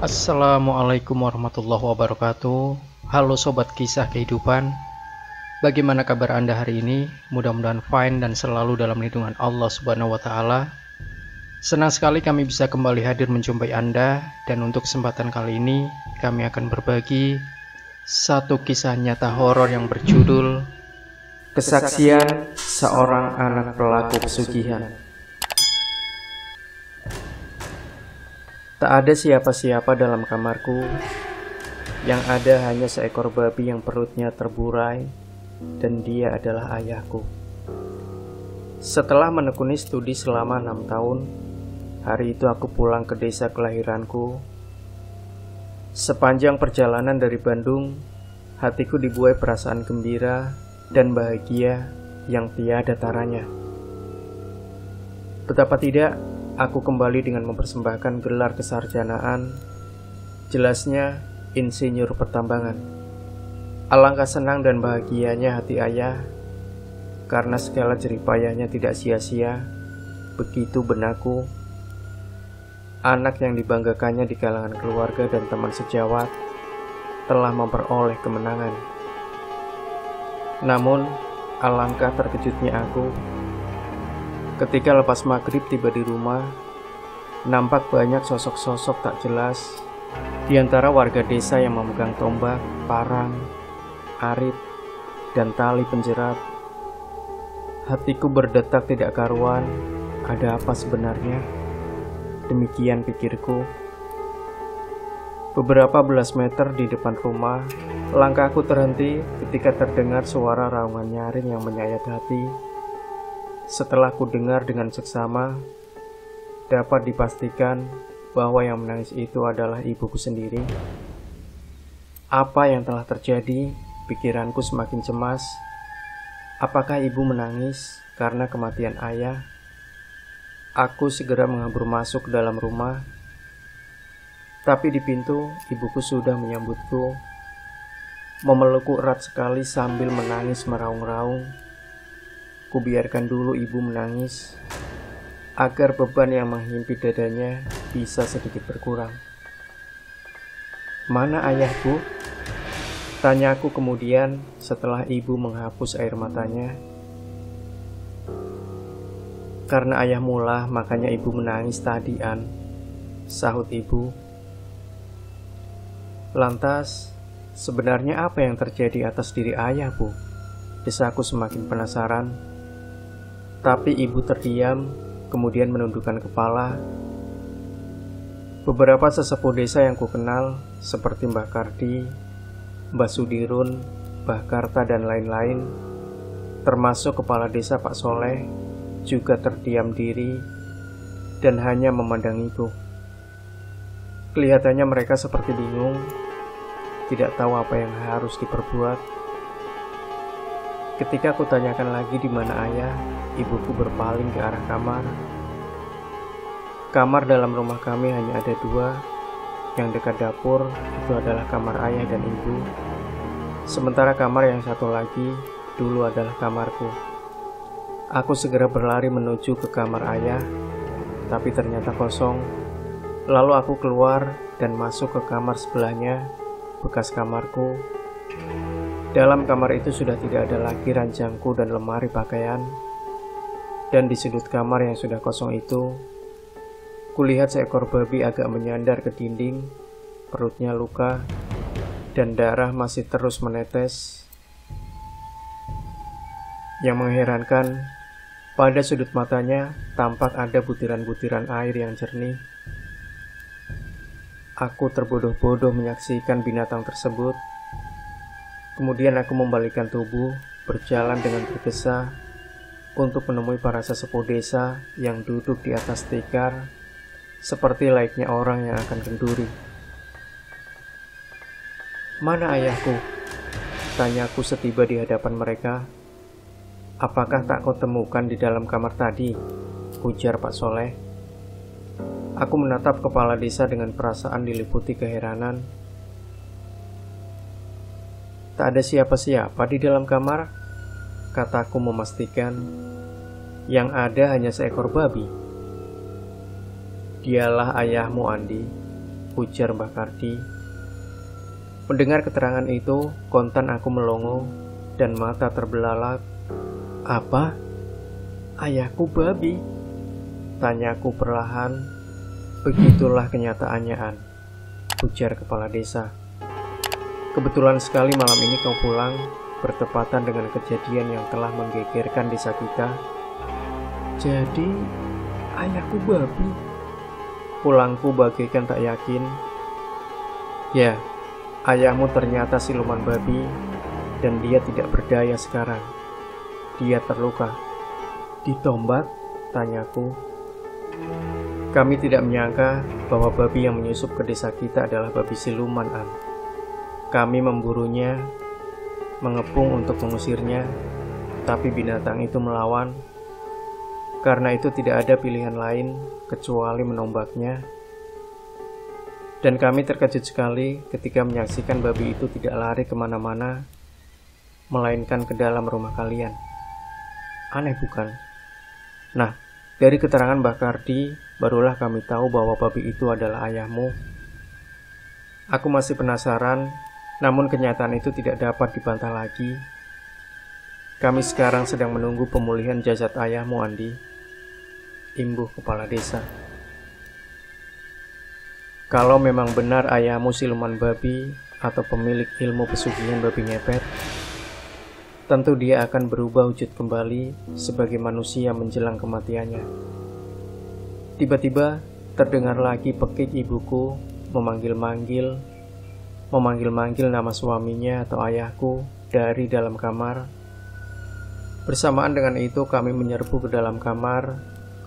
Assalamualaikum warahmatullahi wabarakatuh. Halo sobat kisah kehidupan. Bagaimana kabar Anda hari ini? Mudah-mudahan fine dan selalu dalam lindungan Allah Subhanahu wa taala. Senang sekali kami bisa kembali hadir menjumpai Anda, dan untuk kesempatan kali ini kami akan berbagi satu kisah nyata horor yang berjudul Kesaksian Seorang Anak Pelaku Pesugihan. Tak ada siapa-siapa dalam kamarku. Yang ada hanya seekor babi yang perutnya terburai, dan dia adalah ayahku. Setelah menekuni studi selama 6 tahun, hari itu aku pulang ke desa kelahiranku. Sepanjang perjalanan dari Bandung, hatiku dibuai perasaan gembira dan bahagia yang tiada taranya. Betapa tidak, aku kembali dengan mempersembahkan gelar kesarjanaan, jelasnya insinyur pertambangan. Alangkah senang dan bahagianya hati ayah, karena segala jeripayahnya tidak sia-sia. Begitu benakku, anak yang dibanggakannya di kalangan keluarga dan teman sejawat, telah memperoleh kemenangan. Namun, alangkah terkejutnya aku ketika lepas maghrib tiba di rumah. Nampak banyak sosok-sosok tak jelas di antara warga desa yang memegang tombak, parang, arit, dan tali penjerat. Hatiku berdetak tidak karuan. Ada apa sebenarnya? Demikian pikirku. Beberapa belas meter di depan rumah, langkahku terhenti ketika terdengar suara raungan nyaring yang menyayat hati. Setelah ku dengar dengan seksama, dapat dipastikan bahwa yang menangis itu adalah ibuku sendiri. Apa yang telah terjadi? Pikiranku semakin cemas. Apakah ibu menangis karena kematian ayah? Aku segera menghabur masuk ke dalam rumah. Tapi di pintu, ibuku sudah menyambutku, memelukku erat sekali sambil menangis meraung-raung. Kubiarkan dulu ibu menangis, agar beban yang menghimpit dadanya bisa sedikit berkurang. Mana ayahku? Tanyaku kemudian setelah ibu menghapus air matanya. Karena ayahmu lah, makanya ibu menangis tadi, An, sahut ibu. Lantas, sebenarnya apa yang terjadi atas diri ayah, Bu? Desaku semakin penasaran. Tapi ibu terdiam, kemudian menundukkan kepala. Beberapa sesepuh desa yang kukenal, seperti Mbah Kardi, Mbah Sudirun, Mbah Karta, dan lain-lain, termasuk kepala desa Pak Soleh, juga terdiam diri dan hanya memandangiku. Kelihatannya mereka seperti bingung, tidak tahu apa yang harus diperbuat. Ketika aku tanyakan lagi di mana ayah, ibuku berpaling ke arah kamar. Kamar dalam rumah kami hanya ada 2. Yang dekat dapur itu adalah kamar ayah dan ibu. Sementara kamar yang satu lagi dulu adalah kamarku. Aku segera berlari menuju ke kamar ayah, tapi ternyata kosong. Lalu aku keluar dan masuk ke kamar sebelahnya, bekas kamarku. Dalam kamar itu sudah tidak ada lagi ranjangku dan lemari pakaian. Dan di sudut kamar yang sudah kosong itu, kulihat seekor babi agak menyandar ke dinding, perutnya luka, dan darah masih terus menetes. Yang mengherankan, pada sudut matanya tampak ada butiran-butiran air yang jernih. Aku terbodoh-bodoh menyaksikan binatang tersebut. Kemudian aku membalikkan tubuh, berjalan dengan tergesa untuk menemui para sesepuh desa yang duduk di atas tikar, seperti layaknya orang yang akan kenduri. Mana ayahku? Tanyaku setiba di hadapan mereka. Apakah tak kau temukan di dalam kamar tadi? Ujar Pak Soleh. Aku menatap kepala desa dengan perasaan diliputi keheranan. Tak ada siapa-siapa di dalam kamar, kataku memastikan. Yang ada hanya seekor babi. Dialah ayahmu, Andi. ujar Mbah Kardi. Mendengar keterangan itu, kontan aku melongo dan mata terbelalak. Apa? Ayahku babi? Tanyaku perlahan. Begitulah kenyataannya, An, ujar kepala desa. Kebetulan sekali malam ini kau pulang, bertepatan dengan kejadian yang telah menggegerkan desa kita. Jadi, ayahku babi? Pulangku bagaikan tak yakin. Ya, ayahmu ternyata siluman babi, dan dia tidak berdaya sekarang. Dia terluka. Ditombat? Tanyaku. Kami tidak menyangka bahwa babi yang menyusup ke desa kita adalah babi siluman, An. Kami memburunya, mengepung untuk mengusirnya, tapi binatang itu melawan. Karena itu tidak ada pilihan lain kecuali menombaknya. Dan kami terkejut sekali ketika menyaksikan babi itu tidak lari kemana-mana, melainkan ke dalam rumah kalian. Aneh bukan? Nah, dari keterangan Mbah Kardi, barulah kami tahu bahwa babi itu adalah ayahmu. Aku masih penasaran, namun kenyataan itu tidak dapat dibantah lagi. Kami sekarang sedang menunggu pemulihan jasad ayahmu, Andi, imbuh kepala desa. Kalau memang benar ayahmu siluman babi atau pemilik ilmu pesugihan babi ngepet, tentu dia akan berubah wujud kembali sebagai manusia menjelang kematiannya. Tiba-tiba terdengar lagi pekik ibuku memanggil-manggil nama suaminya atau ayahku dari dalam kamar. Bersamaan dengan itu kami menyerbu ke dalam kamar,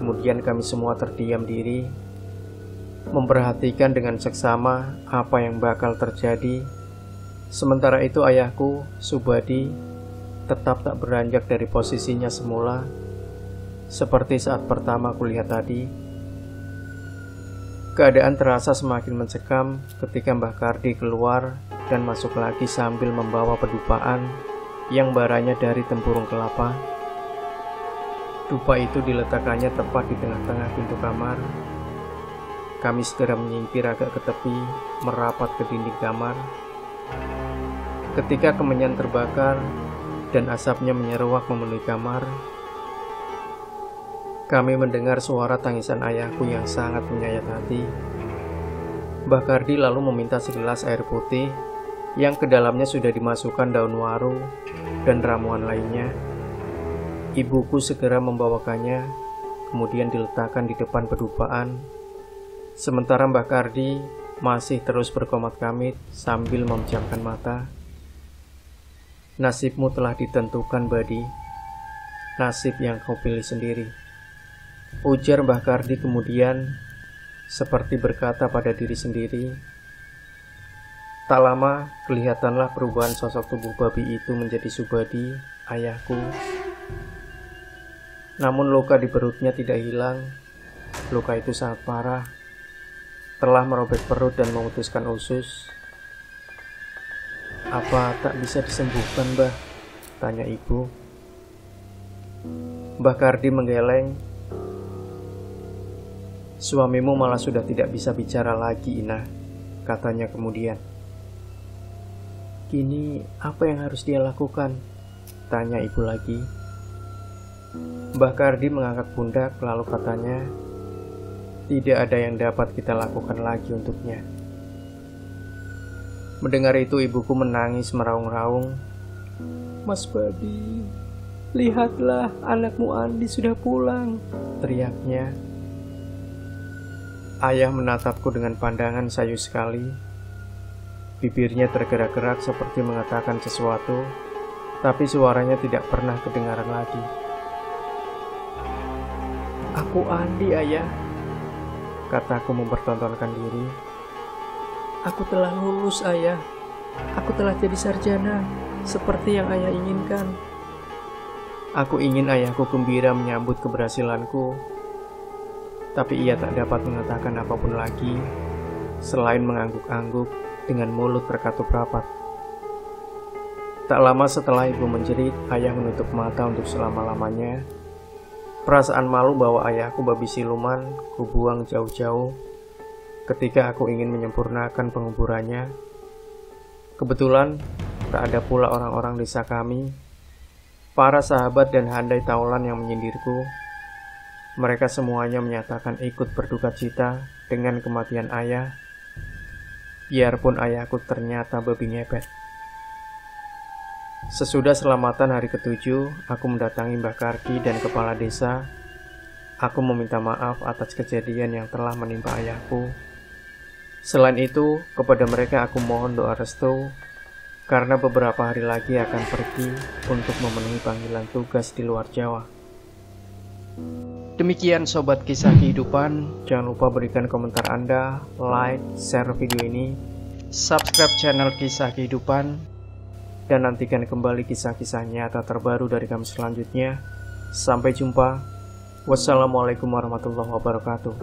kemudian kami semua terdiam diri, memperhatikan dengan seksama apa yang bakal terjadi. Sementara itu ayahku, Subadi, tetap tak beranjak dari posisinya semula, seperti saat pertama kulihat tadi. Keadaan terasa semakin mencekam ketika Mbah Kardi keluar dan masuk lagi sambil membawa pedupaan yang baranya dari tempurung kelapa. Dupa itu diletakkannya tepat di tengah-tengah pintu kamar. Kami segera menyingkir agak ke tepi, merapat ke dinding kamar. Ketika kemenyan terbakar dan asapnya menyeruak memenuhi kamar, kami mendengar suara tangisan ayahku yang sangat menyayat hati. Mbah Kardi lalu meminta segelas air putih yang ke dalamnya sudah dimasukkan daun waru dan ramuan lainnya. Ibuku segera membawakannya, kemudian diletakkan di depan pedupaan. Sementara Mbah Kardi masih terus berkomat-kamit sambil memejamkan mata. Nasibmu telah ditentukan, Badi. Nasib yang kau pilih sendiri, ujar Mbah Kardi kemudian, seperti berkata pada diri sendiri. Tak lama, kelihatanlah perubahan sosok tubuh babi itu menjadi Subadi, ayahku. Namun luka di perutnya tidak hilang. Luka itu sangat parah, telah merobek perut dan memutuskan usus. Apa tak bisa disembuhkan, Mbah? Tanya ibu. Mbah Kardi menggeleng. Suamimu malah sudah tidak bisa bicara lagi, Inah, katanya kemudian. Kini apa yang harus dia lakukan? Tanya ibu lagi. Mbah Kardi mengangkat pundak lalu katanya, tidak ada yang dapat kita lakukan lagi untuknya. Mendengar itu ibuku menangis meraung-raung. Mas Badi, lihatlah anakmu Andi sudah pulang, teriaknya. Ayah menatapku dengan pandangan sayu sekali. Bibirnya tergerak-gerak seperti mengatakan sesuatu, tapi suaranya tidak pernah kedengaran lagi. Aku Andi, ayah, kataku mempertontonkan diri. Aku telah lulus, ayah. Aku telah jadi sarjana, seperti yang ayah inginkan. Aku ingin ayahku gembira menyambut keberhasilanku, tapi ia tak dapat mengatakan apapun lagi, selain mengangguk-angguk dengan mulut terkatup rapat. Tak lama setelah ibu menjerit, ayah menutup mata untuk selama-lamanya. Perasaan malu bahwa ayahku babi siluman kubuang jauh-jauh. ketika aku ingin menyempurnakan penguburannya. Kebetulan tak ada pula orang-orang desa kami, para sahabat dan handai taulan yang menyindirku. Mereka semuanya menyatakan ikut berduka cita dengan kematian ayah, biarpun ayahku ternyata babi ngepet. Sesudah selamatan hari ke-7, aku mendatangi Mbah Kardi dan kepala desa. Aku meminta maaf atas kejadian yang telah menimpa ayahku. Selain itu, kepada mereka aku mohon doa restu, karena beberapa hari lagi akan pergi untuk memenuhi panggilan tugas di luar Jawa. Demikian Sobat Kisah Kehidupan, jangan lupa berikan komentar Anda, like, share video ini, subscribe channel Kisah Kehidupan, dan nantikan kembali kisah-kisah nyata terbaru dari kami selanjutnya. Sampai jumpa. Wassalamualaikum warahmatullahi wabarakatuh.